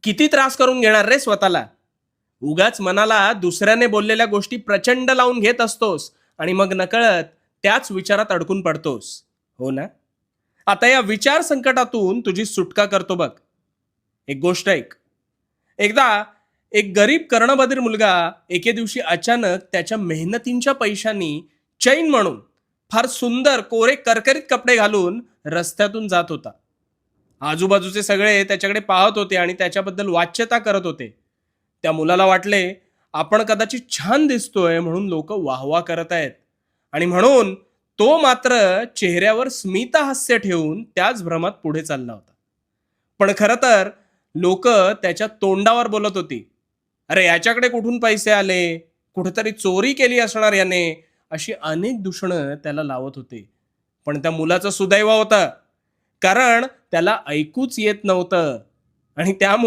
किती त्रास करून घेणार रे स्वतःला? उगाच मनाला दुसऱ्याने बोललेल्या गोष्टी प्रचंड लावून घेत असतोस आणि मग नकळत त्याच विचारात अडकून पडतोस. हो ना? आता या विचार संकटातून तुझी सुटका करतो बघ. एक गोष्ट ऐक. एकदा एक गरीब कर्णबधीर मुलगा एके दिवशी अचानक त्याच्या मेहनतींच्या पैशांनी चैन म्हणून फार सुंदर कोरे करकरीत कपडे घालून रस्त्यातून जात होता. आजूबाजूचे सगळे त्याच्याकडे पाहत होते आणि त्याच्याबद्दल वाच्यता करत होते. त्या मुलाला वाटले आपण कदाचित छान दिसतोय म्हणून लोक वाहवा करत आहेत, आणि म्हणून तो मात्र चेहऱ्यावर स्मितहास्य ठेवून त्याच भ्रमात पुढे चालला होता. पण खरं तर लोक त्याच्या तोंडावर बोलत होती, अरे याच्याकडे कुठून पैसे आले, कुठेतरी चोरी केली असणार याने, अशी अनेक दूषणं त्याला लावत होते. पण त्या मुलाचं सुदैव होतं, कारण त्याला ऐकूच येत नव्हतं आणि त्यामुळे